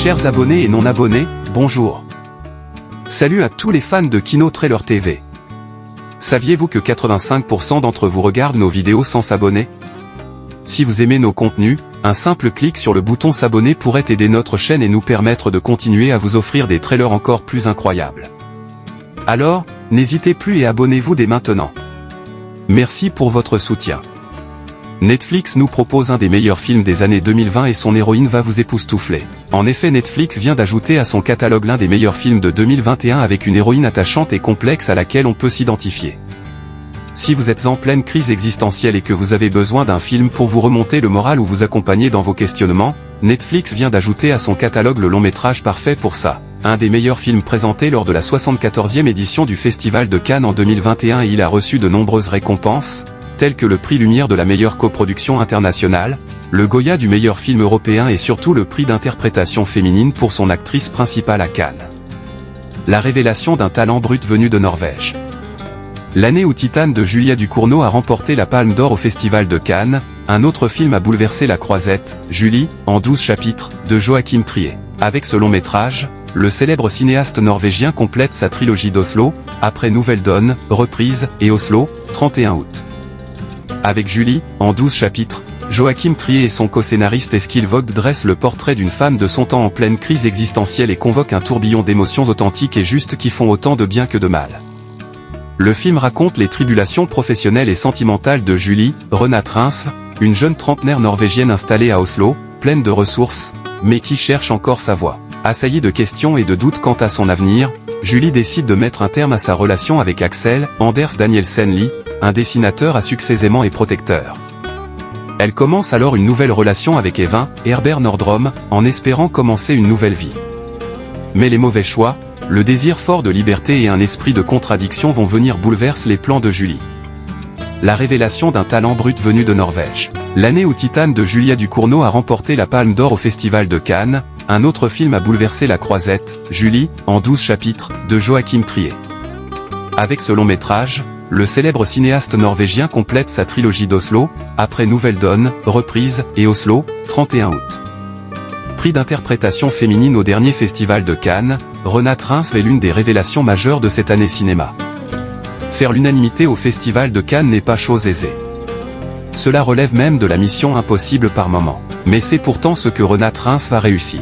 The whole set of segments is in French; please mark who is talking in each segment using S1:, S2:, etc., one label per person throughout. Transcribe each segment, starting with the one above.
S1: Chers abonnés et non abonnés, bonjour. Salut à tous les fans de Kino Trailer TV. Saviez-vous que 85% d'entre vous regardent nos vidéos sans s'abonner? Si vous aimez nos contenus, un simple clic sur le bouton s'abonner pourrait aider notre chaîne et nous permettre de continuer à vous offrir des trailers encore plus incroyables. Alors, n'hésitez plus et abonnez-vous dès maintenant. Merci pour votre soutien. Netflix nous propose un des meilleurs films des années 2020 et son héroïne va vous époustoufler. En effet, Netflix vient d'ajouter à son catalogue l'un des meilleurs films de 2021 avec une héroïne attachante et complexe à laquelle on peut s'identifier. Si vous êtes en pleine crise existentielle et que vous avez besoin d'un film pour vous remonter le moral ou vous accompagner dans vos questionnements, Netflix vient d'ajouter à son catalogue le long métrage parfait pour ça. Un des meilleurs films présentés lors de la 74e édition du Festival de Cannes en 2021 et il a reçu de nombreuses récompenses, tels que le prix Lumière de la meilleure coproduction internationale, le Goya du meilleur film européen et surtout le prix d'interprétation féminine pour son actrice principale à Cannes. La révélation d'un talent brut venu de Norvège. L'année où Titane de Julia Ducournau a remporté la Palme d'Or au Festival de Cannes, un autre film a bouleversé la croisette, Julie, en 12 chapitres, de Joachim Trier. Avec ce long métrage, le célèbre cinéaste norvégien complète sa trilogie d'Oslo, après Nouvelle Donne, Reprise, et Oslo, 31 août. Avec Julie, en 12 chapitres, Joachim Trier et son co-scénariste Eskil Vogt dressent le portrait d'une femme de son temps en pleine crise existentielle et convoquent un tourbillon d'émotions authentiques et justes qui font autant de bien que de mal. Le film raconte les tribulations professionnelles et sentimentales de Julie, Renate Reinsve, une jeune trentenaire norvégienne installée à Oslo, pleine de ressources, mais qui cherche encore sa voie. Assaillie de questions et de doutes quant à son avenir, Julie décide de mettre un terme à sa relation avec Axel Anders Danielsen-Lie, un dessinateur à succès aimant et protecteur. Elle commence alors une nouvelle relation avec Evin, Herbert Nordrom, en espérant commencer une nouvelle vie. Mais les mauvais choix, le désir fort de liberté et un esprit de contradiction vont venir bouleverser les plans de Julie. La révélation d'un talent brut venu de Norvège. L'année où Titane de Julia Ducournau a remporté la Palme d'Or au Festival de Cannes, un autre film a bouleversé la croisette, Julie, en 12 chapitres, de Joachim Trier. Avec ce long métrage, le célèbre cinéaste norvégien complète sa trilogie d'Oslo, après Nouvelle Donne, Reprise, et Oslo, 31 août. Prix d'interprétation féminine au dernier Festival de Cannes, Renate Reinsve est l'une des révélations majeures de cette année cinéma. Faire l'unanimité au Festival de Cannes n'est pas chose aisée. Cela relève même de la mission impossible par moment. Mais c'est pourtant ce que Renate Reinsve a réussi.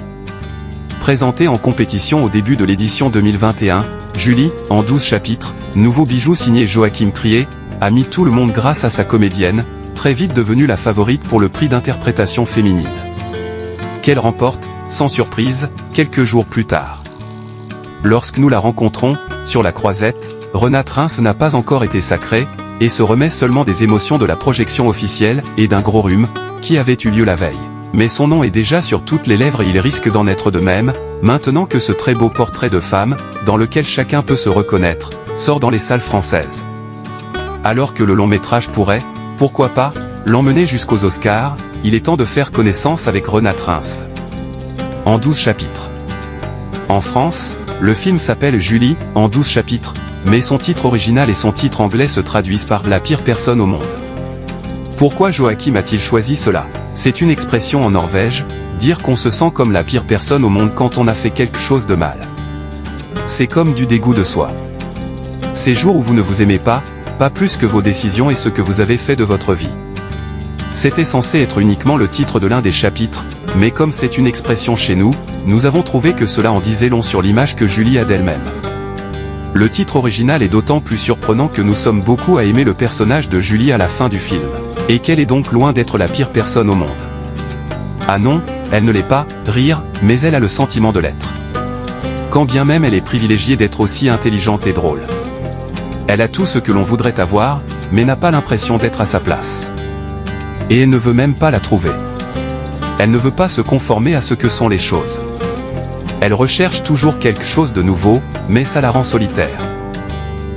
S1: Présentée en compétition au début de l'édition 2021, Julie, en 12 chapitres, nouveau bijou signé Joachim Trier, a mis tout le monde grâce à sa comédienne, très vite devenue la favorite pour le prix d'interprétation féminine. Qu'elle remporte, sans surprise, quelques jours plus tard. Lorsque nous la rencontrons, sur la croisette, Renate Reinsve n'a pas encore été sacrée, et se remet seulement des émotions de la projection officielle, et d'un gros rhume, qui avait eu lieu la veille. Mais son nom est déjà sur toutes les lèvres et il risque d'en être de même, maintenant que ce très beau portrait de femme, dans lequel chacun peut se reconnaître, sort dans les salles françaises. Alors que le long métrage pourrait, pourquoi pas, l'emmener jusqu'aux Oscars, il est temps de faire connaissance avec Renate Reinsve. En 12 chapitres. En France, le film s'appelle Julie, en 12 chapitres, mais son titre original et son titre anglais se traduisent par « La pire personne au monde ». Pourquoi Joachim a-t-il choisi cela? C'est une expression en Norvège, dire qu'on se sent comme la pire personne au monde quand on a fait quelque chose de mal. C'est comme du dégoût de soi. Ces jours où vous ne vous aimez pas plus que vos décisions et ce que vous avez fait de votre vie. C'était censé être uniquement le titre de l'un des chapitres, mais comme c'est une expression chez nous, nous avons trouvé que cela en disait long sur l'image que Julie a d'elle-même. Le titre original est d'autant plus surprenant que nous sommes beaucoup à aimer le personnage de Julie à la fin du film. Et qu'elle est donc loin d'être la pire personne au monde. Ah non, elle ne l'est pas, rire, mais elle a le sentiment de l'être. Quand bien même elle est privilégiée d'être aussi intelligente et drôle. Elle a tout ce que l'on voudrait avoir, mais n'a pas l'impression d'être à sa place. Et elle ne veut même pas la trouver. Elle ne veut pas se conformer à ce que sont les choses. Elle recherche toujours quelque chose de nouveau, mais ça la rend solitaire.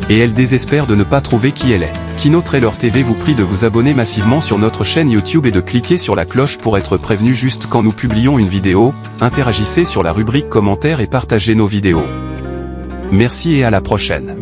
S1: Et elle désespère de ne pas trouver qui elle est. Kino Trailer TV vous prie de vous abonner massivement sur notre chaîne YouTube et de cliquer sur la cloche pour être prévenu juste quand nous publions une vidéo, interagissez sur la rubrique commentaires et partagez nos vidéos. Merci et à la prochaine.